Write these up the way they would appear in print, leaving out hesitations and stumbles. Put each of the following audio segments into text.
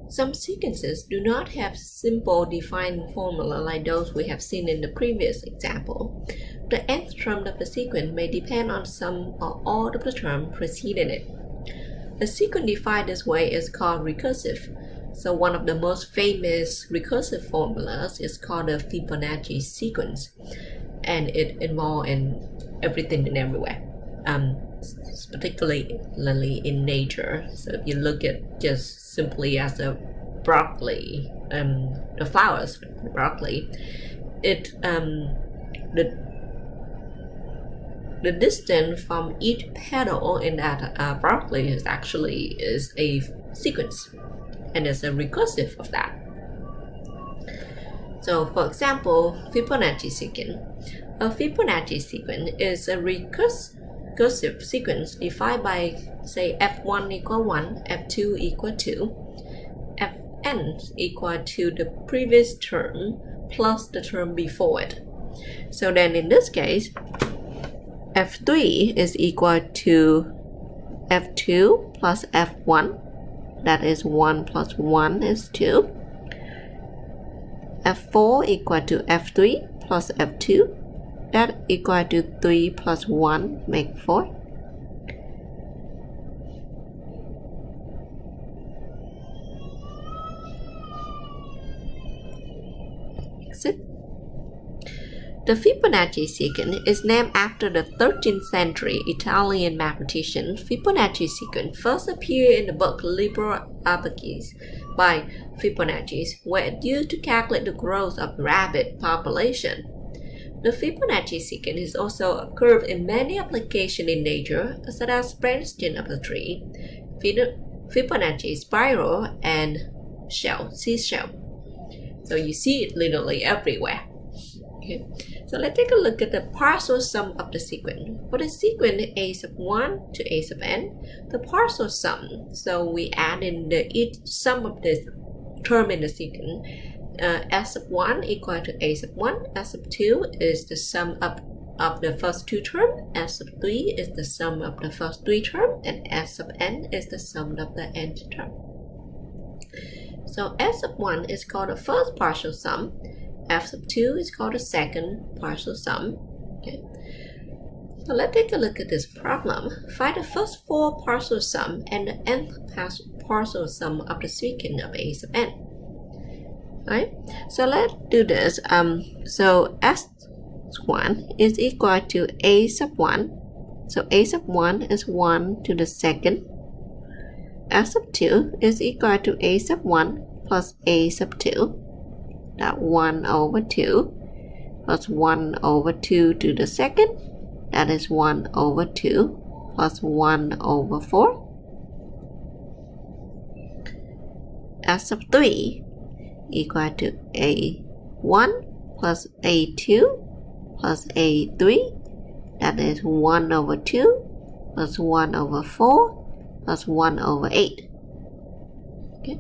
Some sequences do not have simple defined formula like those we have seen in the previous example. The nth term of the sequence may depend on some or all of the terms preceding it. A sequence defined this way is called recursive. So one of the most famous recursive formulas is called the Fibonacci sequence, and it involves in everything and everywhere, particularly in nature. So if you look at just simply as a broccoli, the flowers, the broccoli, the distance from each petal in that broccoli is a sequence, and it's a recursive of that. So for example, Fibonacci sequence. A Fibonacci sequence is a recursive sequence defined by, say, f1 equal 1, f2 equal 2, fn equal to the previous term plus the term before it. So then in this case, f3 is equal to f2 plus f1, that is 1 plus 1 is 2. f4 equal to f3 plus f2, that equal to 3 plus 1 make 4. Exit. The Fibonacci sequence is named after the 13th century Italian mathematician. Fibonacci sequence first appeared in the book Liber Abacis by Fibonacci, where it used to calculate the growth of rabbit population. The Fibonacci sequence is also occurred in many applications in nature, such as branching of the tree, Fibonacci spiral, and seashell. So you see it literally everywhere. Okay. So let's take a look at the partial sum of the sequence. For the sequence a sub 1 to a sub n, the partial sum, so we add in each sum of this term in the sequence. S sub 1 equal to a sub 1, S sub 2 is the sum of the first two terms, S sub 3 is the sum of the first three terms, and S sub n is the sum of the nth term. So S sub 1 is called the first partial sum, F sub 2 is called the second partial sum. Okay. So let's take a look at this problem. Find the first four partial sum and the nth partial sum of the sequence of a sub n. Right? So let's do this. So S1 is equal to a sub 1. So a sub 1 is 1 to the second. S sub 2 is equal to a sub 1 plus a sub 2. That 1 over 2 plus 1 over 2 to the second. That is 1 over 2 plus 1 over 4. S sub 3 equal to a1 plus a2 plus a3. That is 1 over 2 plus 1 over 4 plus 1 over 8. Okay.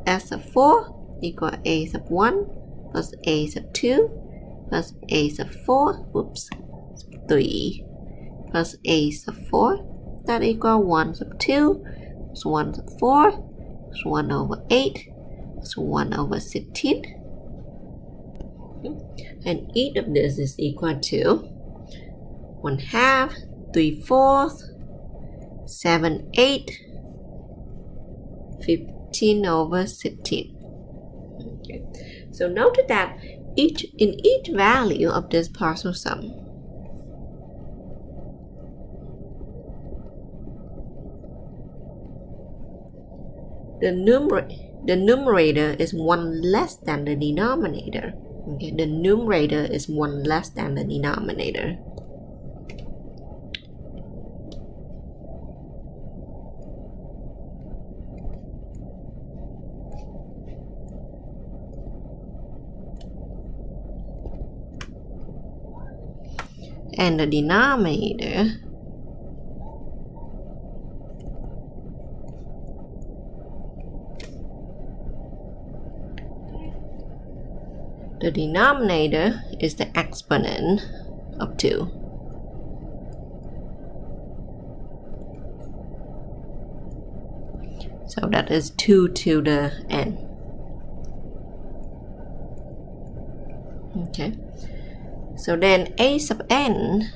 S sub 4 equal a sub 1 plus a sub 2 plus a sub 4, 3 plus a sub 4, that equal 1 sub 2 plus 1 sub 4 plus 1 over 8 plus 1 over 16. And each of this is equal to 1/2, 3/4, 7/8, 15 over 16. Okay. So note that in each value of this partial sum, the numerator is 1 less than the denominator. Okay, the numerator is 1 less than the denominator. And the denominator is the exponent of 2. So So that is 2 to the n. Okay. So then a sub n,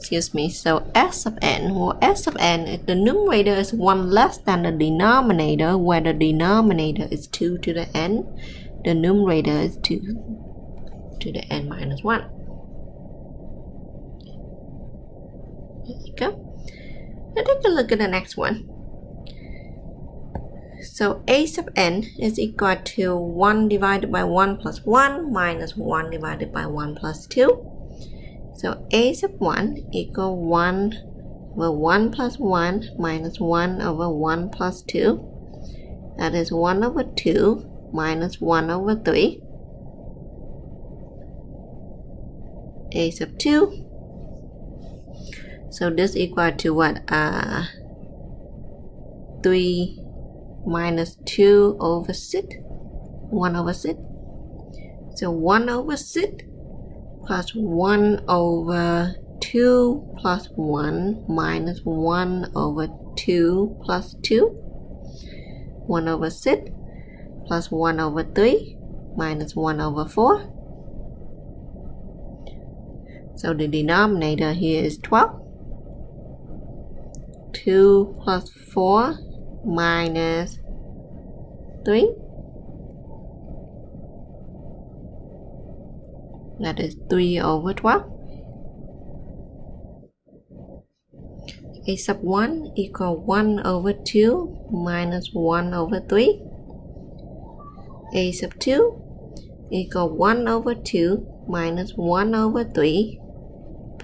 so s sub n, well, s sub n, if the numerator is 1 less than the denominator, where the denominator is 2 to the n, the numerator is 2 to the n minus 1. There you go. Let's take a look at the next one. So a sub n is equal to 1 divided by 1 plus 1 minus 1 divided by 1 plus 2. So a sub 1 equal 1 over 1 plus 1 minus 1 over 1 plus 2. That is 1 over 2 minus 1 over 3. A sub 2. So this equal to what? 3 minus 2 over 6. 1 over 6. So 1 over 6 plus 1 over 2 plus 1 minus 1 over 2 plus 2. 1 over 6 plus 1 over 3 minus 1 over 4. So the denominator here is 12. 2 plus 4 minus 3. That is 3 over 12. A sub 1 equal 1 over 2 minus 1 over 3. A sub 2 equal 1 over 2 minus 1 over 3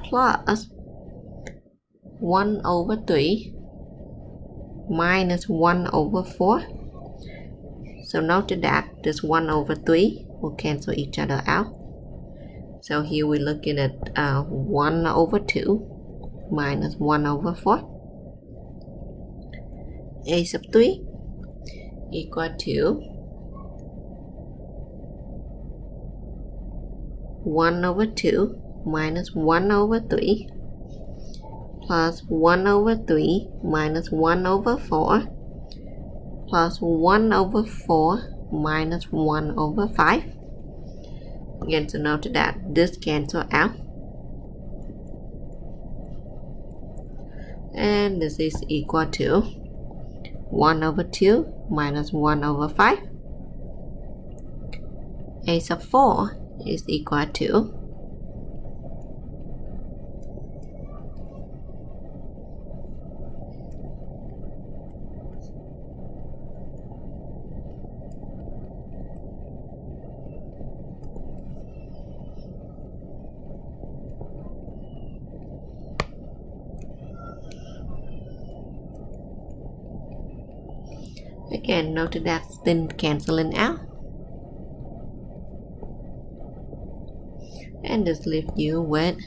plus 1 over 3 minus 1 over 4. So note that this 1 over 3 will cancel each other out. So here we're looking at 1 over 2 minus 1 over 4. A sub 3 equal to 1 over 2 minus 1 over 3 plus 1 over 3 minus 1 over 4 plus 1 over 4 minus 1 over 5. Again, so note that this cancel out. And this is equal to 1 over 2 minus 1 over 5. A sub 4 is equal to again, note that's then canceling out. And this leaves you with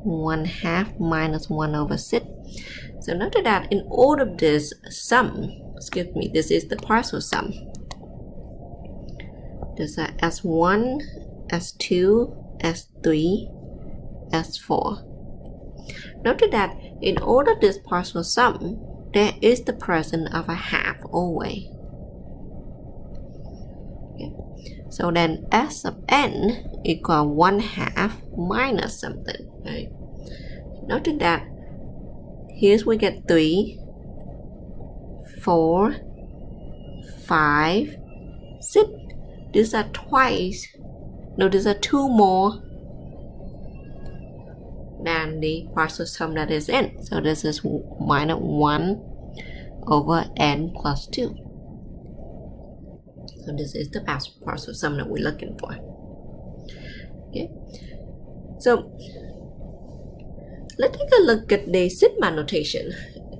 1/2 minus 1 over 6. So note that in all of this sum, this is the partial sum. There's a S1, S2, S3, S4. Note that in all of this partial sum, there is the presence of a half always. Okay. So then S sub n equal 1/2 minus something. Right? Note that here we get 3, 4, 5, 6. These are twice. No, these are 2 more than the partial sum that is in. So this is minus 1 over n plus 2. So this is the partial sum that we're looking for. Okay. So let's take a look at the sigma notation.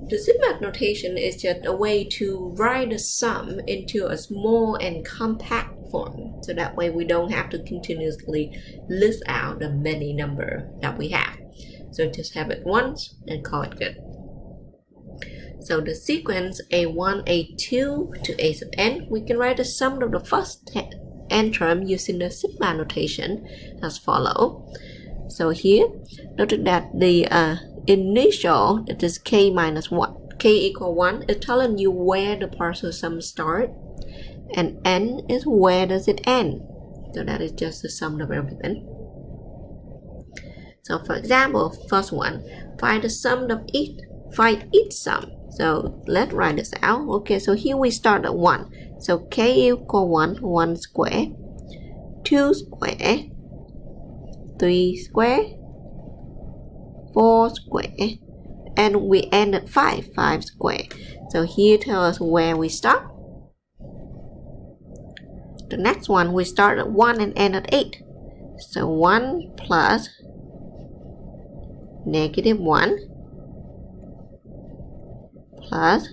The sigma notation is just a way to write the sum into a small and compact form. So that way we don't have to continuously list out the many number that we have. So just have it once and call it good. So the sequence A1, A2 to A sub n, we can write the sum of the first n term using the sigma notation as follow. So here, note that the initial, that is k minus 1. k equal 1 is telling you where the partial sum starts, and n is where does it end. So that is just the sum of everything. So for example, first one, find the sum of each sum. So let's write this out. Okay, so here we start at 1. So k equal 1 square, 2 square, 3 square, 4 square, and we end at 5 square. So here tells us where we stop. The next one, we start at 1 and end at 8. So 1 plus -1 plus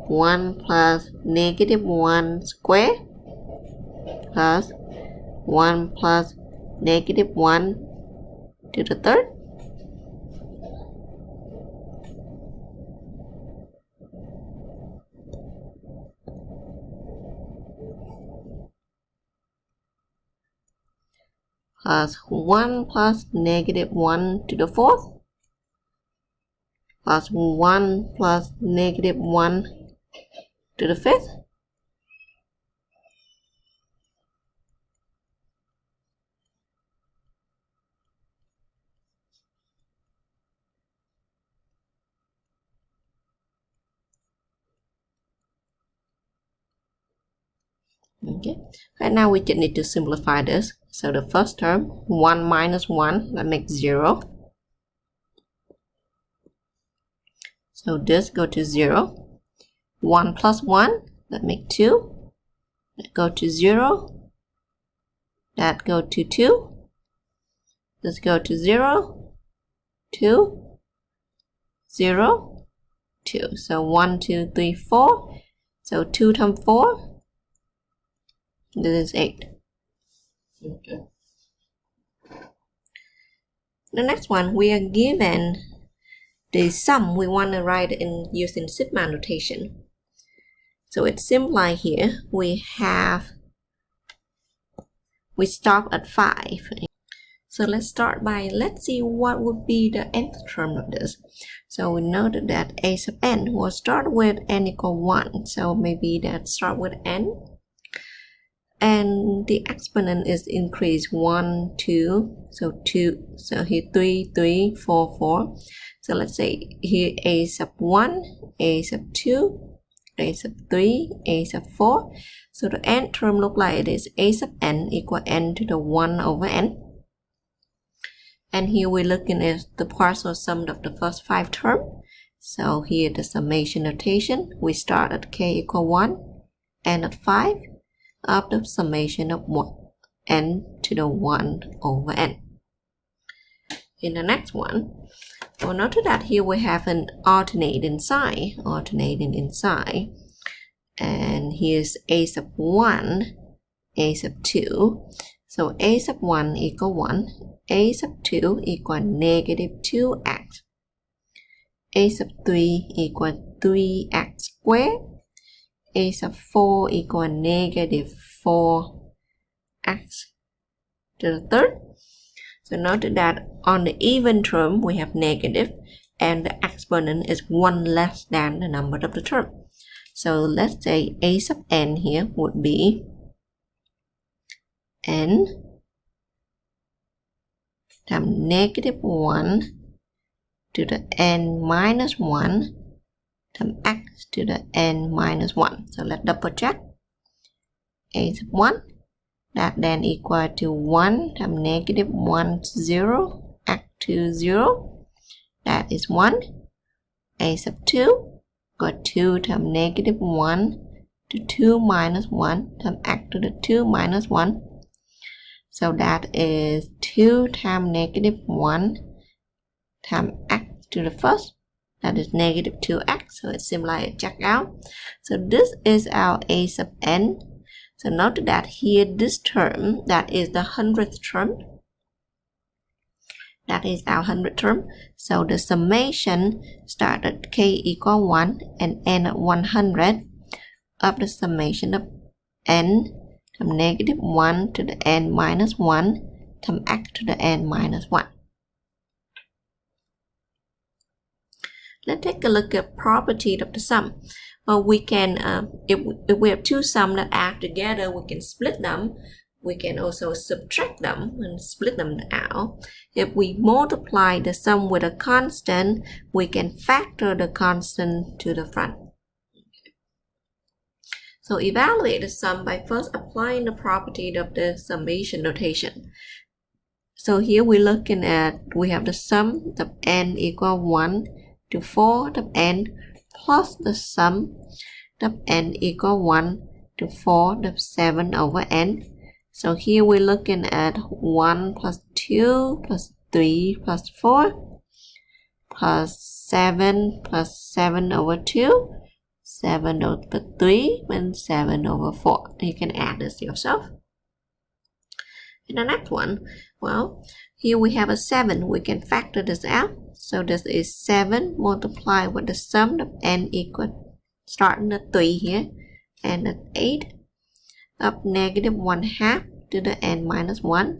1 plus -1 square plus 1 plus -1 to the third. Plus 1 plus -1 to the fourth, plus 1 plus -1 to the fifth, okay. And now we just need to simplify this. So the first term, 1 minus 1, that makes 0. So this go to 0. 1 plus 1, that make 2. That go to 0. That go to 2. This go to 0, 2, 0, 2. So 1, 2, 3, 4. So 2 times 4, this is 8. Okay. The next one, we are given the sum we want to write in using sigma notation. So it's simple here. We stop at 5. So let's start by, let's see what would be the nth term of this. So we know that a sub n will start with n equal 1. So maybe that start with n. And the exponent is increased 1, 2, so 2, so here 3, 3, 4, 4. So let's say here a sub 1, a sub 2, a sub 3, a sub 4. So the nth term look like it is a sub n equal n to the 1 over n. And here we're looking at the partial sum of the first 5 terms. So here the summation notation, we start at k equal 1, end at 5. Of the summation of 1 n to the 1 over n. In the next one, well, notice that here we have an alternating sign, and here's a sub 1, a sub 2. So a sub 1 equal 1, a sub 2 equal -2x, a sub 3 equal 3x squared, a sub 4 equal -4x to the third. So note that on the even term we have negative and the exponent is 1 less than the number of the term. So let's say a sub n here would be n times -1 to the n minus 1 times x to the n minus 1. So let's double check. A sub 1, that then equal to 1 times -1 to 0, x to 0, that is 1. A sub 2 got 2 times -1 to 2 minus 1 times x to the 2 minus 1. So that is 2 times -1 times x to the first. That is -2x. So it's simply check out. So this is our a sub n. So note that here this term, that is the 100th term. That is our 100th term. So the summation start at k equal 1 and end at 100 of the summation of n from -1 to the n minus 1 times x to the n minus 1. Let's take a look at property of the sum. Well, we can, if we have two sums that add together, we can split them. We can also subtract them and split them out. If we multiply the sum with a constant, we can factor the constant to the front. So evaluate the sum by first applying the property of the summation notation. So here we're looking at, we have the sum of n equal 1 to 4 of n plus the sum of n equal 1 to 4 of 7 over n. So here we're looking at 1 plus 2 plus 3 plus 4 plus 7 plus 7 over 2, 7 over 3, and 7 over 4. You can add this yourself. And the next one, well, here we have a 7. We can factor this out. So this is 7 multiplied with the sum of n equal, starting at 3 here, and at 8 of negative 1/2 to the n minus 1.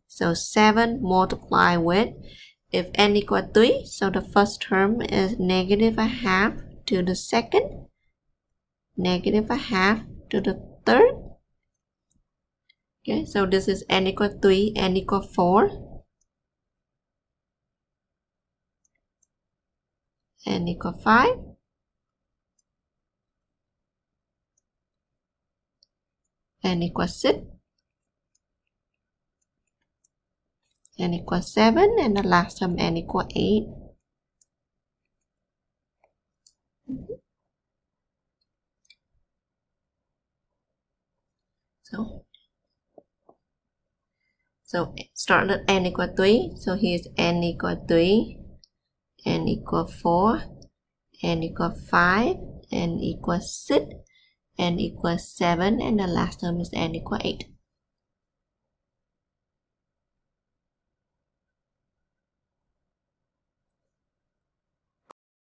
So 7 multiplied with, if n equal 3, so the first term is negative 1/2 to the second, negative 1/2 to the third. Okay, so this is n equal 3, n equal 4, n equal 5, n equal 6, n equal 7, and the last term n equal 8. So start at n equal 3. So here's n equal 3, n equal 4, n equal 5, n equal 6, n equal 7, and the last term is n equal 8.